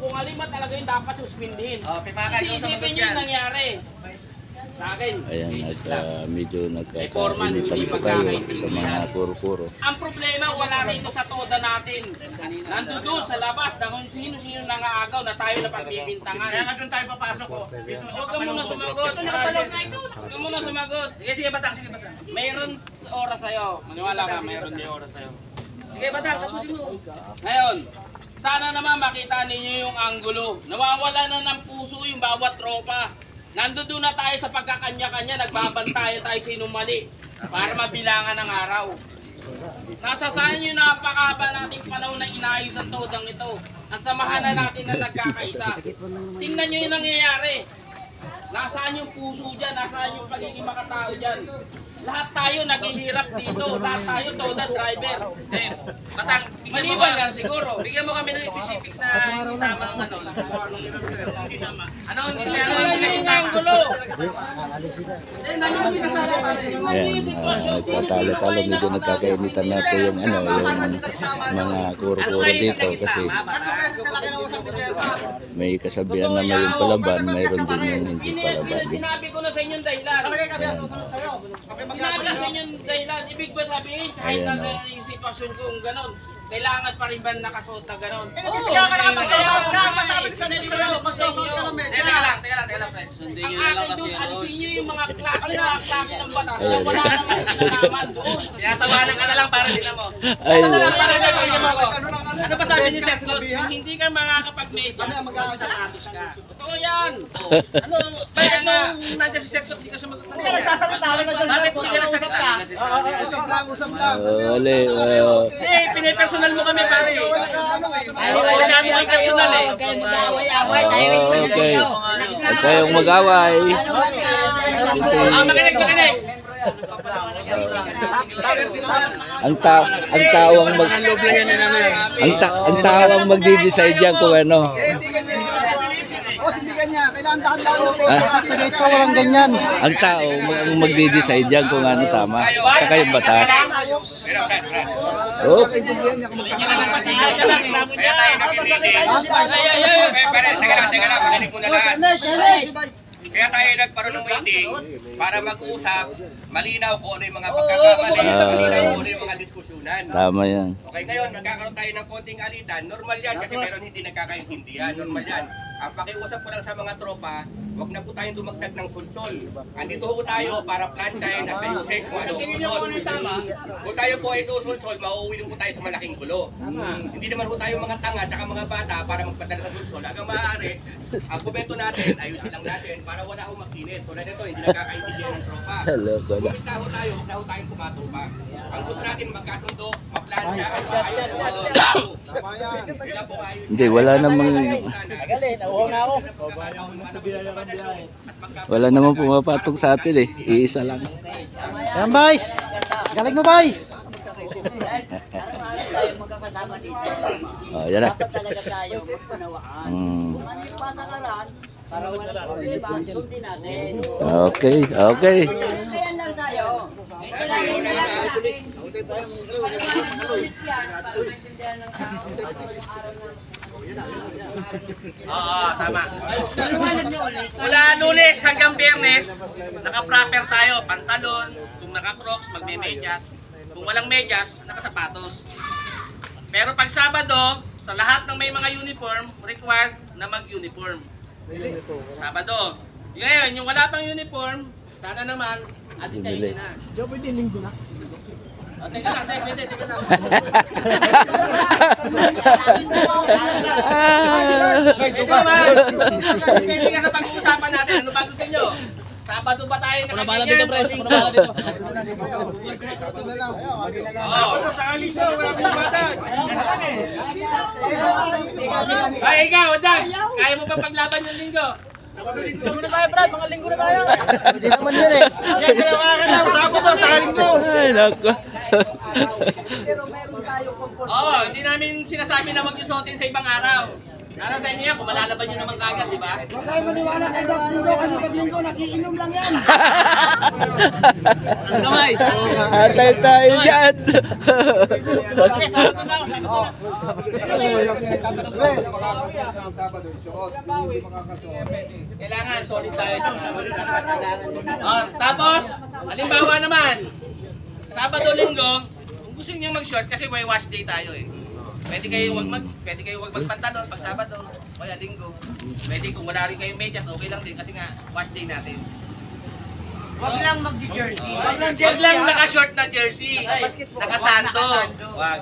kung alin ba talaga yung dapat suspindihin. Pipakan, Kasi isipin nyo yung nangyari. Sa akin. Ayan, at medyo nagkakainitan po tayo sa mga puro-puro. Ang problema, wala rito sa toda natin. Nandoon sa labas na kung sino-sino nangaagaw na tayo na pagbibintangan. Kaya nga doon tayo papasok ko. Huwag ka muna sumagot. Huwag ka muna sumagot. Sige, batang, sige, batang. Mayroon oras sa'yo. Maniwala ka, mayroon din oras sa'yo. Sige, batang, tapusin mo. Ngayon, sana naman makita ninyo yung anggulo. Nawawala na ng puso yung bawat tropa. Nandoon na tayo sa pagkakanya-kanya, nagbabantayan tayo sinong mali para mabilangan ng araw. Nasa saan yung napakaba nating panahon na inaayos ang todang ito? Ang samahan na natin na nagkakaisa. Tingnan nyo yung nangyayari. Nasaan yung puso dyan? Nasaan yung pagiging makatao dyan? Lahat tayo naghihirap dito. Lahat tayo toda driver. Batang, Maliban lang siguro. bigyan mo kami ng specific na hindi tamang ano. Ano hindi Tingnan nyo yung gulo. Ayan, nagtatalo-talo, medyo nagkakainitan na po yung yung mga kuro-kuro dito kasi may kasabihan na may yung palaban, mayroon din yung hindi palaban. Sinabi ko na sa inyong dahilan. Ayan. Sinabi ko sa inyong dahilan. Ibig ba sabihin, kahit Ayan, nasa oh. yung sitwasyon kung gano'n, kailangan pa rin ba nakasuot na gano'n? Hindi ka magsusuot ka, masabi ko sa inyo, magsusuot ka lang. Teka lang, press. Hindi Ang nyo na lang akin kasi doon, yung alisin rules. nyo yung mga klase ng batas na wala naman kinalaman doon. Tinatawanan ka na lang para din mo. Ay, Ano ba sabi ni Sir Claude? Hindi ka makakapag-medyas kung sapatos ka. Totoo yan. Ano, bakit nung nandiyan si Sir Claude, hindi ka siya Hindi ka nagsasalita. Bakit hindi ka nagsasalita? Usap lang. wali, Eh, pinipersonal mo kami pare. Masyado kang personal eh. okay. Huwag kayong mag-away. Makinig. Ang tawang magdi-decide diyan kung ano. Hindi ganyan. Kailangan dahan-dahan na po. Sa dito walang ganyan. Ang tao ang magdi-decide diyan kung ano tama. Saka yung batas. Oh. Kaya tayo nag-meeting. Teka lang, makinig mo na lahat. Kaya tayo nagkaroon ng meeting para mag-usap, malinaw kung ano yung mga pagkakamali, malinaw kung ano yung mga diskusyonan. Tama yan. Okay, ngayon, nagkakaroon tayo ng konting alitan. Normal yan kasi meron hindi nagkakaintindihan. Normal yan. Ang pakiusap ko lang sa mga tropa, huwag na po tayong dumagdag ng sulsol. Andito po tayo para planchahin at ayusin kung ano sulsol. Kung tayo po ay susulsol, mauuwi po tayo sa malaking gulo. Hindi naman po tayo mga tanga at mga bata para magpadala sa sulsol. Hanggang maaari, ang komento natin, ayusin lang natin para wala akong makinis. Tulad nito, hindi nagkakaintindihan ng tropa. Hello, wala. Kumita ho tayo, huwag na ho tayong pumatong pa. Ang gusto natin magkasundo, maplansya at maayos. Sila po ayos. Hindi, wala namang pumapatong sa atin eh. Iisa lang. Yan, boys. Galing mo, boys. Oh, yan na. Talaga tayo magpanawaan. Ano yung patakaran para wala problema, sundin natin. Okay, okay. Kaya lang tayo. Oo, tama. Mula Lunes hanggang Biyernes, naka-proper tayo, pantalon, kung naka-crocs, magme-medyas. Kung walang medyas, naka-sapatos. Pero pag Sabado, sa lahat ng may mga uniform, required na mag-uniform. Sabado. Ngayon, yung wala pang uniform, sana naman, atin kayo na. Job, hindi linggo na. O, teka lang, teka lang. Ito naman. Depende ka sa pag-uusapan natin. Ano ba gusto nyo? Sabado ba tayo nakagigyan? Oo. Ay, ikaw, Dax. Kaya mo ba paglaban ng linggo? Hindi naman yun eh. Yan, ginawa ka lang. Sabado, sa linggo. Ay, nako. Oo, hindi namin sinasabi na mag-isuotin sa ibang araw. Nara sa inyo yan, kung malalaban nyo naman kagad, di ba? Huwag kayo maniwala kay Dax Linggo kasi pag linggo nakiinom lang yan. kamay. Atay tayo dyan. Kailangan solid tayo sa tapos, halimbawa naman, Sabado, Linggo, kung gusto niyo mag-short kasi may wash day tayo eh. Pwede kayo wag magpantalon pag Sabado o kaya Linggo. Pwede kung wala rin kayong medyas, okay lang din kasi nga wash day natin. Wag lang mag-jersey. Wag lang naka-short na jersey. Naka-sando. Wag.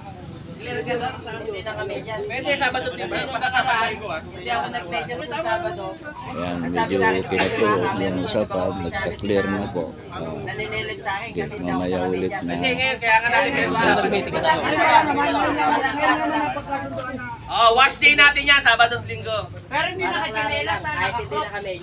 Hindi na kami dyan. Pwede Sabado din. Pagkakamahalin ko Hindi ako nag-medyas ng Sabado. Ayan, medyo okay na po yung usapan. Nagka-clear na po. Naninilip sa akin Okay, kasi hindi ako mamaya ulit naka-medyas. na. Hindi ngayon, kaya nga natin meron sa nag-meeting ka tayo. Oh, wash day natin yan, Sabado at Linggo. Pero hindi nakachinelas. Kahit hindi na kami.